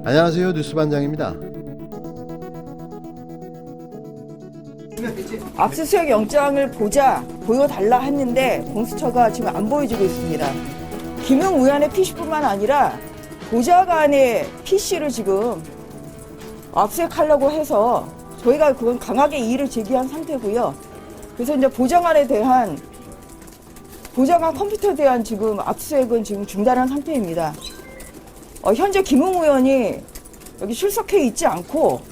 안녕하세요, 뉴스반장입니다. 압수수색 영장을 보여달라 했는데 공수처가 지금 안 보여주고 있습니다. 김웅 의원의 PC뿐만 아니라 보좌관의 PC를 지금 압수수색하려고 해서 저희가 그건 강하게 이의를 제기한 상태고요. 그래서 이제 보좌관 컴퓨터에 대한 지금 압수수색은 지금 중단한 상태입니다. 현재 김웅 의원이 여기 출석해 있지 않고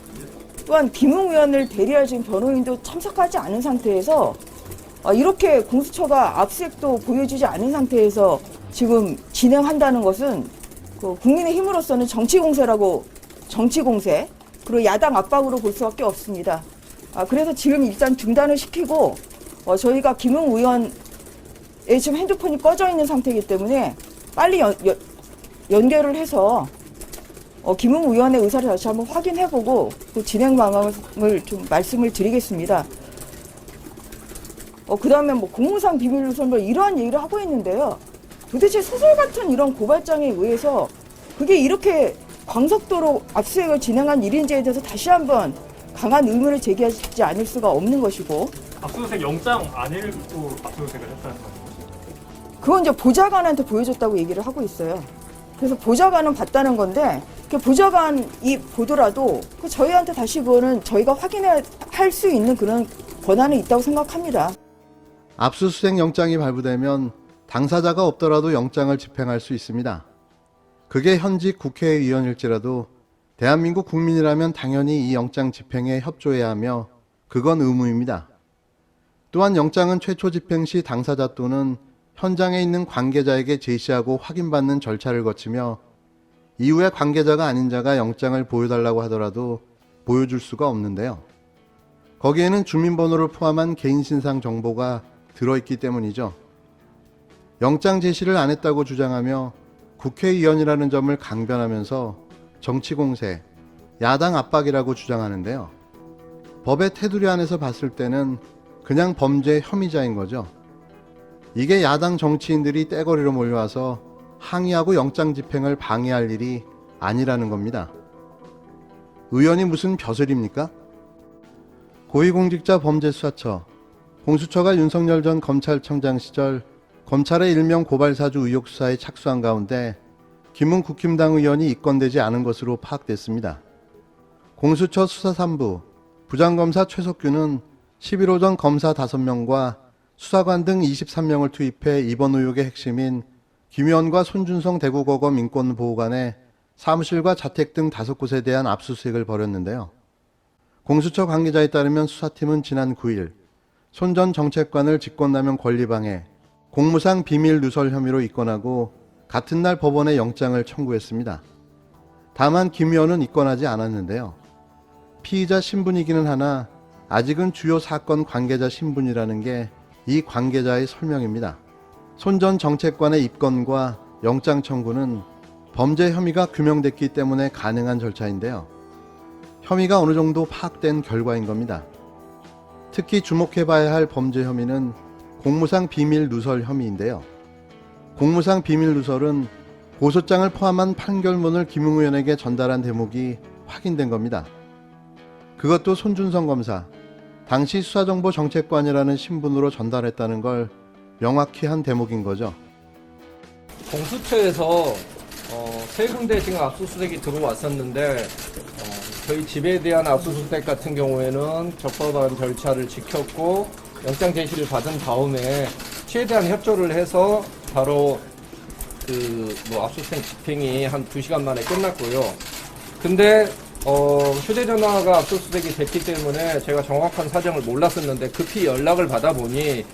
또한 김웅 의원을 대리할 지금 변호인도 참석하지 않은 상태에서 이렇게 공수처가 압수수색도 보여주지 않은 상태에서 지금 진행한다는 것은 국민의힘으로서는 정치공세 그리고 야당 압박으로 볼 수밖에 없습니다. 그래서 지금 일단 중단을 시키고 저희가 김웅 의원의 지금 핸드폰이 꺼져 있는 상태이기 때문에 빨리 연결을 해서 김웅 의원의 의사를 다시 한번 확인해보고 그 진행 방향을 좀 말씀을 드리겠습니다. 그 다음에 공무상 비밀누설 이러한 얘기를 하고 있는데요. 도대체 소설 같은 이런 고발장에 의해서 그게 이렇게 광속도로 압수수색을 진행한 일인지에 대해서 다시 한번 강한 의문을 제기하지 않을 수가 없는 것이고. 압수수색 영장 안 읽고 압수수색을 했다는 거죠? 그건 이제 보좌관한테 보여줬다고 얘기를 하고 있어요. 그래서 보좌관은 봤다는 건데 그 보좌관이 보더라도 저희한테 다시 그거는 저희가 확인할 수 있는 그런 권한은 있다고 생각합니다. 압수수색 영장이 발부되면 당사자가 없더라도 영장을 집행할 수 있습니다. 그게 현직 국회의원일지라도 대한민국 국민이라면 당연히 이 영장 집행에 협조해야 하며 그건 의무입니다. 또한 영장은 최초 집행 시 당사자 또는 현장에 있는 관계자에게 제시하고 확인받는 절차를 거치며 이후에 관계자가 아닌 자가 영장을 보여달라고 하더라도 보여줄 수가 없는데요. 거기에는 주민번호를 포함한 개인신상 정보가 들어있기 때문이죠. 영장 제시를 안 했다고 주장하며 국회의원이라는 점을 강변하면서 정치공세, 야당 압박이라고 주장하는데요. 법의 테두리 안에서 봤을 때는 그냥 범죄 혐의자인 거죠. 이게 야당 정치인들이 떼거리로 몰려와서 항의하고 영장 집행을 방해할 일이 아니라는 겁니다. 의원이 무슨 벼슬입니까? 고위공직자범죄수사처, 공수처가 윤석열 전 검찰청장 시절 검찰의 일명 고발사주 의혹 수사에 착수한 가운데 김웅 국힘당 의원이 입건되지 않은 것으로 파악됐습니다. 공수처 수사 3부 부장검사 최석규는 11호 전 검사 5명과 수사관 등 23명을 투입해 이번 의혹의 핵심인 김 의원과 손준성 대구고검 인권보호관의 사무실과 자택 등 5곳에 대한 압수수색을 벌였는데요. 공수처 관계자에 따르면 수사팀은 지난 9일 손 전 정책관을 직권남용 권리방해, 공무상 비밀 누설 혐의로 입건하고 같은 날 법원에 영장을 청구했습니다. 다만 김 의원은 입건하지 않았는데요. 피의자 신분이기는 하나 아직은 주요 사건 관계자 신분이라는 게 이 관계자의 설명입니다. 손 전 정책관의 입건과 영장 청구는 범죄 혐의가 규명됐기 때문에 가능한 절차인데요. 혐의가 어느 정도 파악된 결과인 겁니다. 특히 주목해봐야 할 범죄 혐의는 공무상 비밀 누설 혐의인데요. 공무상 비밀 누설은 고소장을 포함한 판결문을 김웅 의원에게 전달한 대목이 확인된 겁니다. 그것도 손준성 검사, 당시 수사정보정책관이라는 신분으로 전달했다는 걸 명확히 한 대목인 거죠. 공수처에서 세 군데 지금 압수수색이 들어왔었는데 저희 집에 대한 압수수색 같은 경우에는 적법한 절차를 지켰고 영장 제시를 받은 다음에 최대한 협조를 해서 바로 압수수색 집행이 한 2시간 만에 끝났고요. 근데 휴대전화가 압수수색이 됐기 때문에 제가 정확한 사정을 몰랐었는데 급히 연락을 받아보니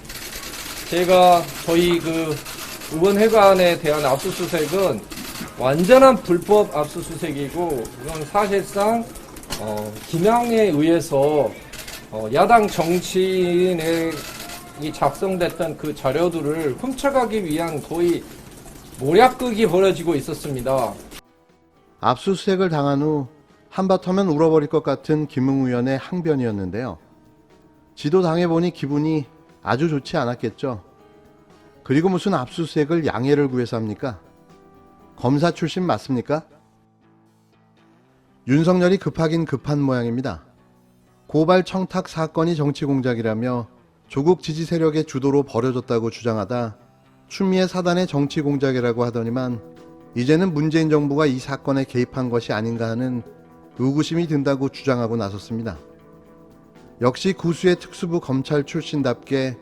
제가 저희 의원회관에 대한 압수수색은 완전한 불법 압수수색이고 이건 사실상 김양에 의해서 야당 정치인에 작성됐던 그 자료들을 훔쳐가기 위한 거의 모략극이 벌어지고 있었습니다. 압수수색을 당한 후 한바터면 울어버릴 것 같은 김웅 의원의 항변이었는데요. 지도 당해보니 기분이 아주 좋지 않았겠죠. 그리고 무슨 압수수색을 양해를 구해서 합니까? 검사 출신 맞습니까? 윤석열이 급하긴 급한 모양입니다. 고발 청탁 사건이 정치 공작이라며 조국 지지 세력의 주도로 벌어졌다고 주장하다 추미애 사단의 정치 공작이라고 하더니만 이제는 문재인 정부가 이 사건에 개입한 것이 아닌가 하는 의구심이 든다고 주장하고 나섰습니다. 역시 구수의 특수부 검찰 출신답게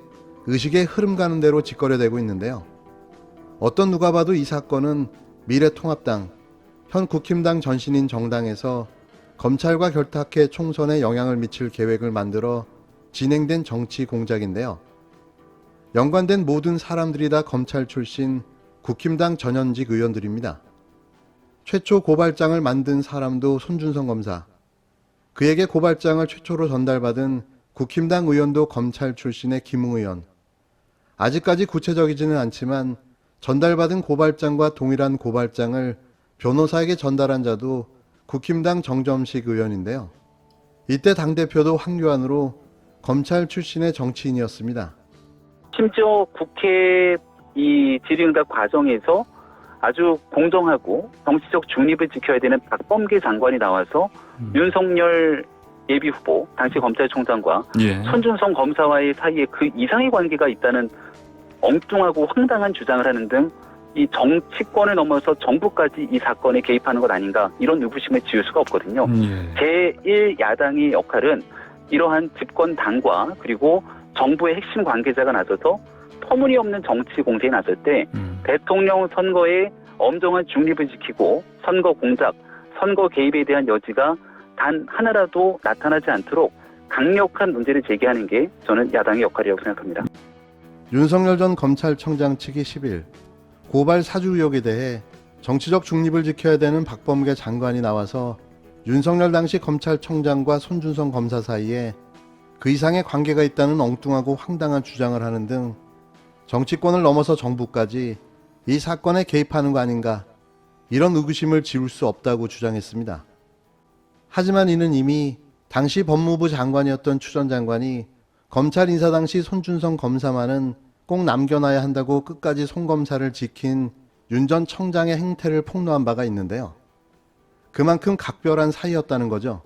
의식의 흐름 가는 대로 짓거려대고 있는데요. 어떤 누가 봐도 이 사건은 미래통합당, 현 국힘당 전신인 정당에서 검찰과 결탁해 총선에 영향을 미칠 계획을 만들어 진행된 정치 공작인데요. 연관된 모든 사람들이 다 검찰 출신 국힘당 전현직 의원들입니다. 최초 고발장을 만든 사람도 손준성 검사, 그에게 고발장을 최초로 전달받은 국힘당 의원도 검찰 출신의 김웅 의원. 아직까지 구체적이지는 않지만 전달받은 고발장과 동일한 고발장을 변호사에게 전달한 자도 국힘당 정점식 의원인데요. 이때 당대표도 황교안으로 검찰 출신의 정치인이었습니다. 심지어 국회 이 질의응답 과정에서 아주 공정하고 정치적 중립을 지켜야 되는 박범계 장관이 나와서 윤석열 예비후보, 당시 검찰총장과 손준성 검사와의 사이에 그 이상의 관계가 있다는 엉뚱하고 황당한 주장을 하는 등 이 정치권을 넘어서 정부까지 이 사건에 개입하는 것 아닌가, 이런 의구심을 지울 수가 없거든요. 제1야당의 역할은 이러한 집권당과 그리고 정부의 핵심 관계자가 나서서 터무니없는 정치 공세에 나설 때 대통령 선거에 엄정한 중립을 지키고 선거 공작, 선거 개입에 대한 여지가 단 하나라도 나타나지 않도록 강력한 문제를 제기하는 게 저는 야당의 역할이라고 생각합니다. 윤석열 전 검찰청장 측이 10일 고발 사주 의혹에 대해 정치적 중립을 지켜야 되는 박범계 장관이 나와서 윤석열 당시 검찰청장과 손준성 검사 사이에 그 이상의 관계가 있다는 엉뚱하고 황당한 주장을 하는 등 정치권을 넘어서 정부까지 이 사건에 개입하는 거 아닌가, 이런 의구심을 지울 수 없다고 주장했습니다. 하지만 이는 이미 당시 법무부 장관이었던 추 전 장관이 검찰 인사 당시 손준성 검사만은 꼭 남겨놔야 한다고 끝까지 손 검사를 지킨 윤 전 청장의 행태를 폭로한 바가 있는데요. 그만큼 각별한 사이였다는 거죠.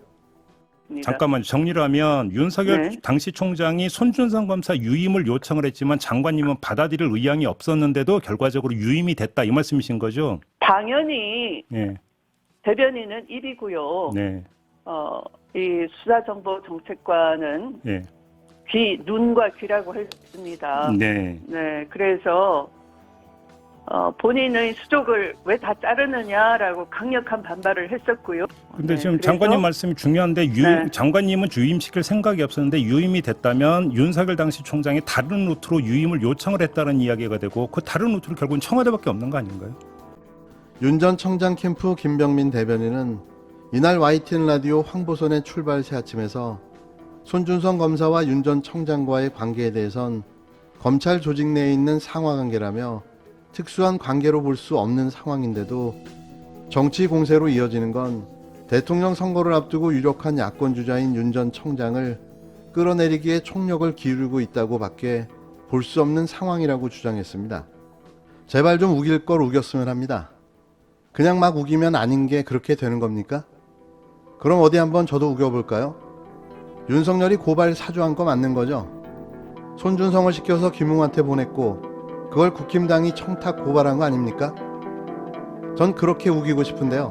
잠깐만 정리를 하면 윤석열 네. 당시 총장이 손준성 검사 유임을 요청을 했지만 장관님은 받아들일 의향이 없었는데도 결과적으로 유임이 됐다, 이 말씀이신 거죠? 당연히 네. 대변인은 1위고요. 네. 이 수사정보정책관은 네. 눈과 귀라고 했습니다. 네. 네, 그래서 본인의 수족을 왜 다 자르느냐라고 강력한 반발을 했었고요. 근데 네, 지금 그래서 장관님 말씀이 중요한데 네. 장관님은 유임시킬 생각이 없었는데 유임이 됐다면 윤석열 당시 총장이 다른 루트로 유임을 요청을 했다는 이야기가 되고 그 다른 루트는 결국은 청와대밖에 없는 거 아닌가요? 윤 전 청장 캠프 김병민 대변인은 이날 YTN 라디오 황보선의 출발 새 아침에서 손준성 검사와 윤 전 청장과의 관계에 대해선 검찰 조직 내에 있는 상하관계라며 특수한 관계로 볼 수 없는 상황인데도 정치 공세로 이어지는 건 대통령 선거를 앞두고 유력한 야권 주자인 윤 전 청장을 끌어내리기에 총력을 기울이고 있다고 밖에 볼 수 없는 상황이라고 주장했습니다. 제발 좀 우길 걸 우겼으면 합니다. 그냥 막 우기면 아닌 게 그렇게 되는 겁니까? 그럼 어디 한번 저도 우겨볼까요? 윤석열이 고발 사주한 거 맞는 거죠? 손준성을 시켜서 김웅한테 보냈고 그걸 국힘당이 청탁 고발한 거 아닙니까? 전 그렇게 우기고 싶은데요.